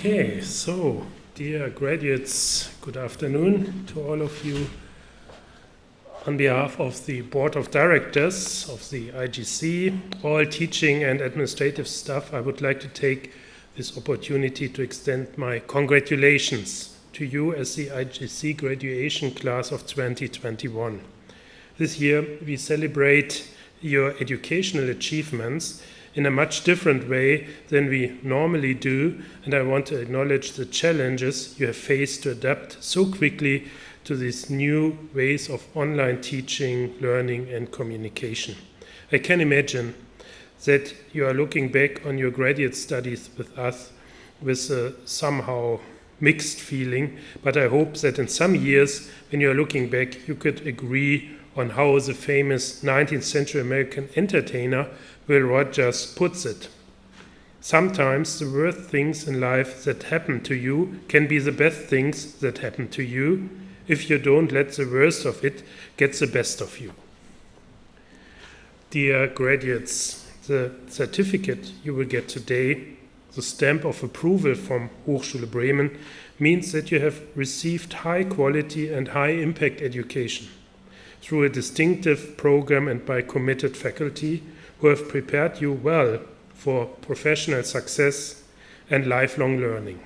Okay, so dear graduates, good afternoon to all of you. On behalf of the Board of Directors of the IGC, all teaching and administrative staff, I would like to take this opportunity to extend my congratulations to you as the IGC Graduation class of 2021. This year we celebrate your educational achievements in a much different way than we normally do, and I want to acknowledge the challenges you have faced to adapt so quickly to these new ways of online teaching, learning, and communication. I can imagine that you are looking back on your graduate studies with us with a somehow mixed feeling, but I hope that in some years, when you are looking back, you could agree on how the famous 19th century American entertainer Will Rogers puts it. Sometimes the worst things in life that happen to you can be the best things that happen to you if you don't let the worst of it get the best of you. Dear graduates, the certificate you will get today, the stamp of approval from Hochschule Bremen, means that you have received high quality and high impact education through a distinctive program and by committed faculty who have prepared you well for professional success and lifelong learning.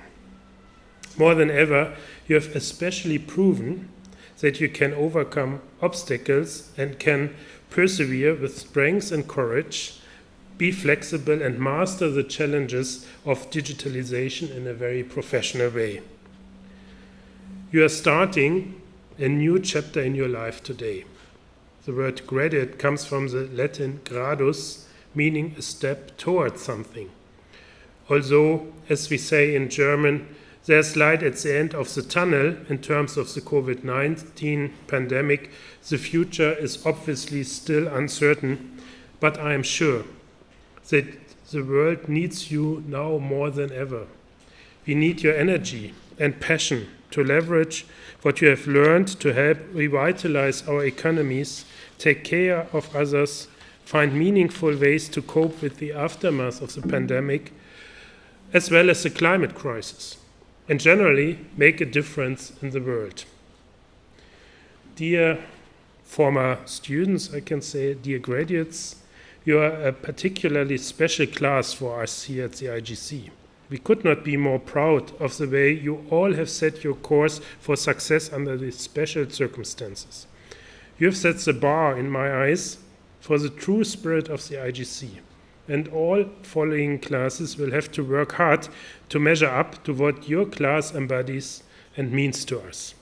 More than ever, you have especially proven that you can overcome obstacles and can persevere with strength and courage, be flexible and master the challenges of digitalization in a very professional way. You are starting a new chapter in your life today. The word graduate comes from the Latin gradus, meaning a step towards something. Although, as we say in German, there's light at the end of the tunnel in terms of the COVID-19 pandemic, the future is obviously still uncertain, but I am sure that the world needs you now more than ever. We need your energy and passion to leverage what you have learned to help revitalize our economies, take care of others, find meaningful ways to cope with the aftermath of the pandemic, as well as the climate crisis, and generally make a difference in the world. Dear former students, I can say, dear graduates, you are a particularly special class for us here at the IGC. We could not be more proud of the way you all have set your course for success under these special circumstances. You have set the bar, in my eyes, for the true spirit of the IGC, and all following classes will have to work hard to measure up to what your class embodies and means to us.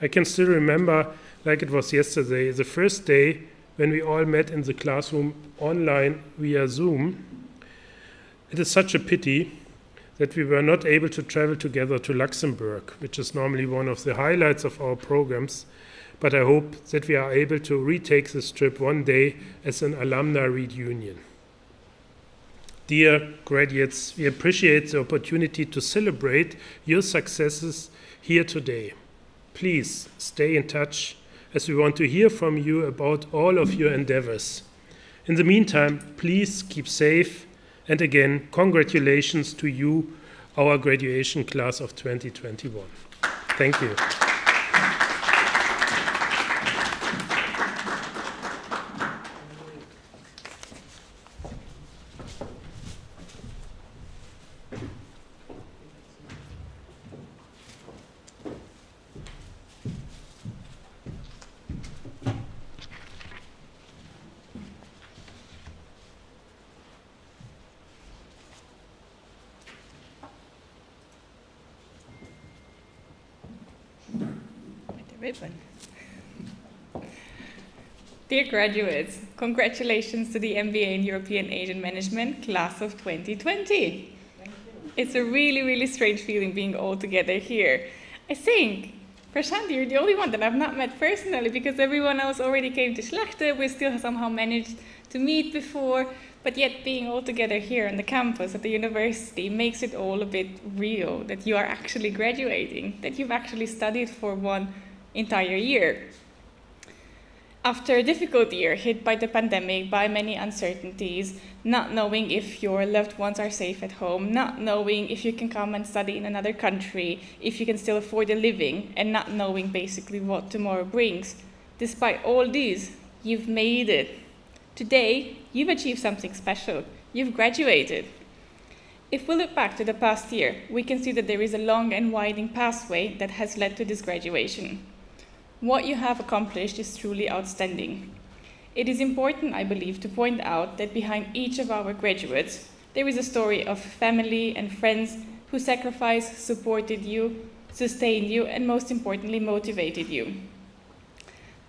I can still remember, like it was yesterday, the first day when we all met in the classroom online via Zoom. It is such a pity that we were not able to travel together to Luxembourg, which is normally one of the highlights of our programs, but I hope that we are able to retake this trip one day as an alumni reunion. Dear graduates, we appreciate the opportunity to celebrate your successes here today. Please stay in touch, as we want to hear from you about all of your endeavors. In the meantime, please keep safe, and again, congratulations to you, our graduation class of 2021. Thank you. Dear graduates, congratulations to the MBA in European Aid and Management class of 2020. It's a really, really strange feeling being all together here. I think, Prashant, you're the only one that I've not met personally because everyone else already came to Schlachte. We still somehow managed to meet before, but yet being all together here on the campus at the university makes it all a bit real, that you are actually graduating, that you've actually studied for one entire year. After a difficult year hit by the pandemic, by many uncertainties, not knowing if your loved ones are safe at home, not knowing if you can come and study in another country, if you can still afford a living, and not knowing basically what tomorrow brings, despite all these, you've made it. Today, you've achieved something special. You've graduated. If we look back to the past year, we can see that there is a long and winding pathway that has led to this graduation. What you have accomplished is truly outstanding. It is important, I believe, to point out that behind each of our graduates, there is a story of family and friends who sacrificed, supported you, sustained you, and most importantly, motivated you.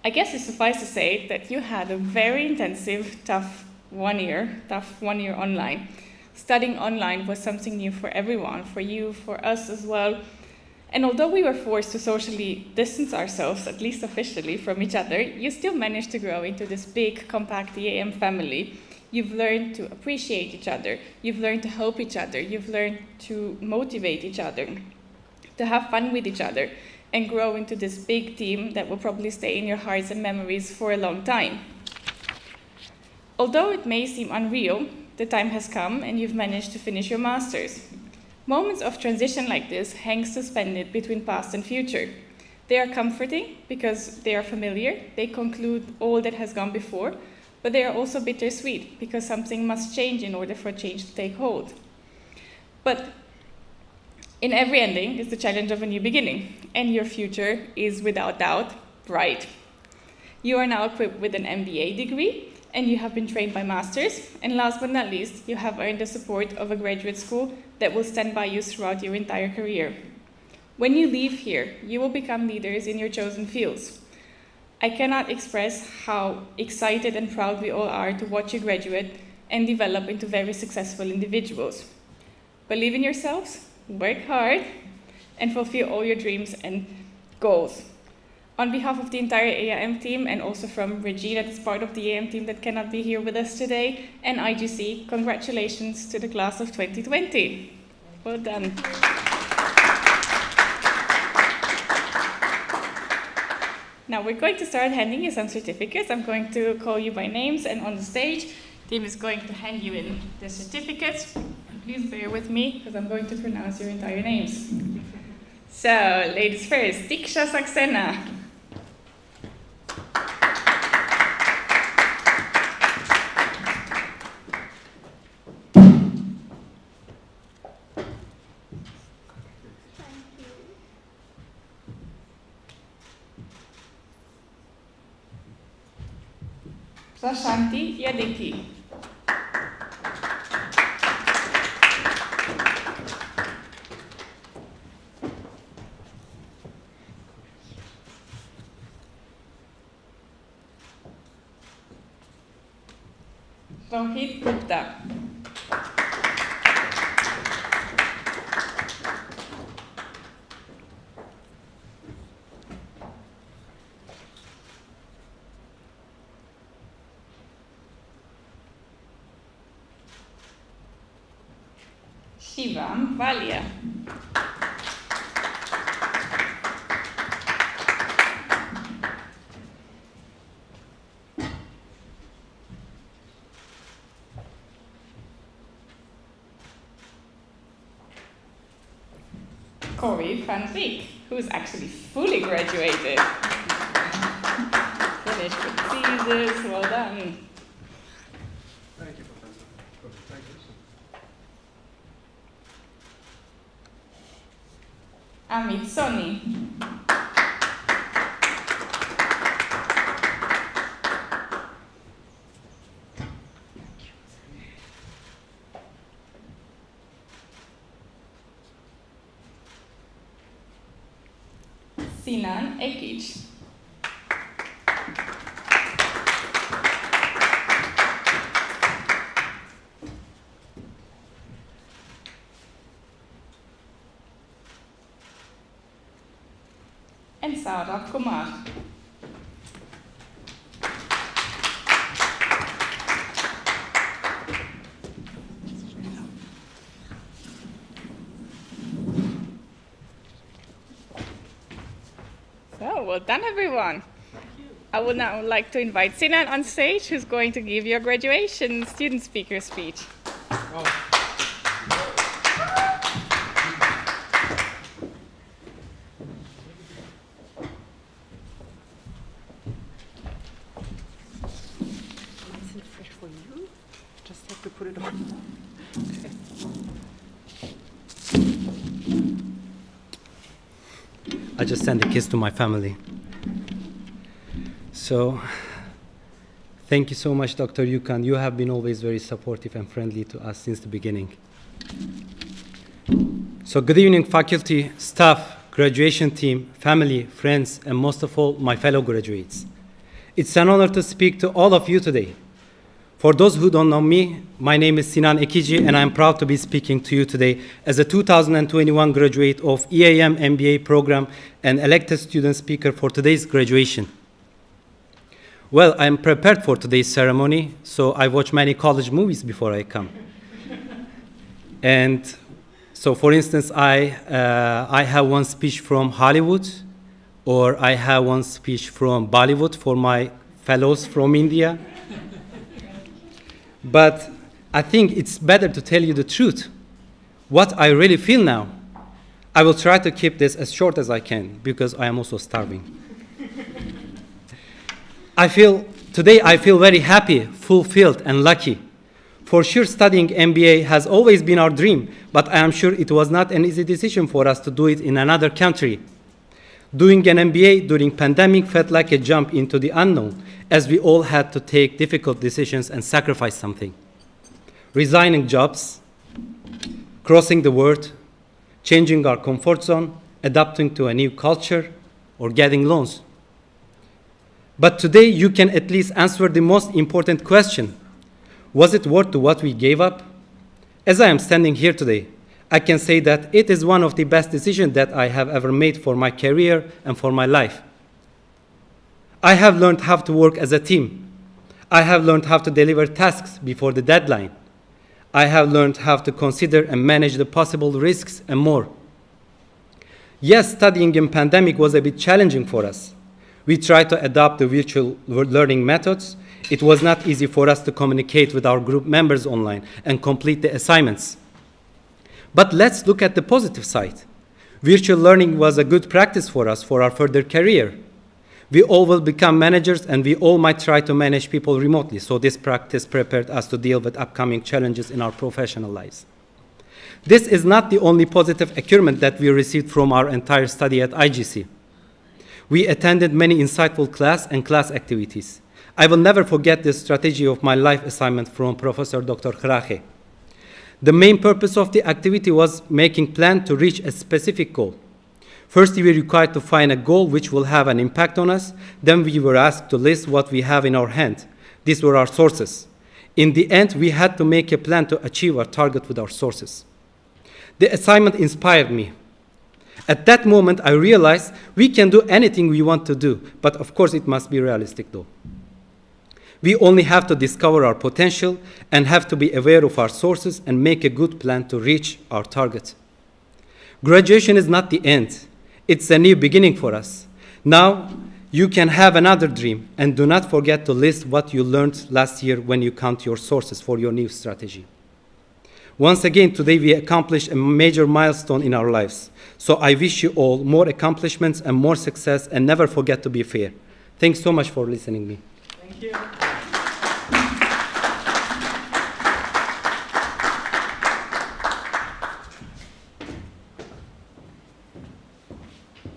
I guess it's suffice to say that you had a very intensive, tough 1 year online. Studying online was something new for everyone, for you, for us as well. And although we were forced to socially distance ourselves, at least officially, from each other, you still managed to grow into this big, compact EAM family. You've learned to appreciate each other. You've learned to help each other. You've learned to motivate each other, to have fun with each other, and grow into this big team that will probably stay in your hearts and memories for a long time. Although it may seem unreal, the time has come and you've managed to finish your master's. Moments of transition like this hang suspended between past and future. They are comforting because they are familiar, they conclude all that has gone before, but they are also bittersweet because something must change in order for change to take hold. But in every ending is the challenge of a new beginning, and your future is without doubt bright. You are now equipped with an MBA degree, and you have been trained by masters, and last but not least, you have earned the support of a graduate school that will stand by you throughout your entire career. When you leave here, you will become leaders in your chosen fields. I cannot express how excited and proud we all are to watch you graduate and develop into very successful individuals. Believe in yourselves, work hard, and fulfill all your dreams and goals. On behalf of the entire AIM team, and also from Regina, that's part of the AIM team that cannot be here with us today, and IGC, congratulations to the class of 2020. Well done. Now we're going to start handing you some certificates. I'm going to call you by names, and on the stage, team is going to hand you in the certificates. Please bear with me, because I'm going to pronounce your entire names. So, ladies first, Diksha Saxena. Prashanti Yadiki. Rohit Gupta. Shivam Valia. Corey van Riek, who's actually fully graduated. Finished with thesis, well done. Thank you, Professor. Thank you. Amit Soni. Sinan Ekic. And Sarah Kumar. So, well done everyone. Thank you. I would now like to invite Sinan on stage, who's going to give your graduation student speaker speech. Is it fresh for you? Just have to put it on. Okay. I just sent a kiss to my family. So, thank you so much, Dr. Yukan. You have been always very supportive and friendly to us since the beginning. So, good evening, faculty, staff, graduation team, family, friends, and most of all, my fellow graduates. It's an honor to speak to all of you today. For those who don't know me, my name is Sinan Ekici, and I'm proud to be speaking to you today as a 2021 graduate of EAM MBA program and elected student speaker for today's graduation. Well, I'm prepared for today's ceremony, so I watch many college movies before I come. And so, for instance, I have one speech from Hollywood, or I have one speech from Bollywood for my fellows from India. But I think it's better to tell you the truth, what I really feel now. I will try to keep this as short as I can, because I am also starving. Today I feel very happy, fulfilled, and lucky. For sure, studying MBA has always been our dream, but I am sure it was not an easy decision for us to do it in another country. Doing an MBA during pandemic felt like a jump into the unknown, as we all had to take difficult decisions and sacrifice something. Resigning jobs, crossing the world, changing our comfort zone, adapting to a new culture, or getting loans. But today you can at least answer the most important question. Was it worth what we gave up? As I am standing here today, I can say that it is one of the best decisions that I have ever made for my career and for my life. I have learned how to work as a team. I have learned how to deliver tasks before the deadline. I have learned how to consider and manage the possible risks and more. Yes, studying in pandemic was a bit challenging for us. We tried to adapt the virtual learning methods. It was not easy for us to communicate with our group members online and complete the assignments. But let's look at the positive side. Virtual learning was a good practice for us for our further career. We all will become managers, and we all might try to manage people remotely, so this practice prepared us to deal with upcoming challenges in our professional lives. This is not the only positive accruement that we received from our entire study at IGC. We attended many insightful class and class activities. I will never forget the strategy of my life assignment from Professor Dr. Khrache. The main purpose of the activity was making plan to reach a specific goal. First, we were required to find a goal which will have an impact on us. Then we were asked to list what we have in our hand. These were our sources. In the end, we had to make a plan to achieve our target with our sources. The assignment inspired me. At that moment, I realized we can do anything we want to do, but of course it must be realistic though. We only have to discover our potential and have to be aware of our sources and make a good plan to reach our target. Graduation is not the end. It's a new beginning for us. Now, you can have another dream, and do not forget to list what you learned last year when you count your sources for your new strategy. Once again, today we accomplished a major milestone in our lives. So I wish you all more accomplishments and more success, and never forget to be fair. Thanks so much for listening to me. Thank you.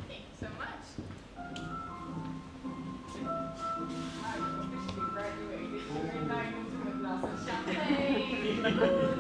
Thanks so much. I officially graduated. We're diving into a glass of champagne.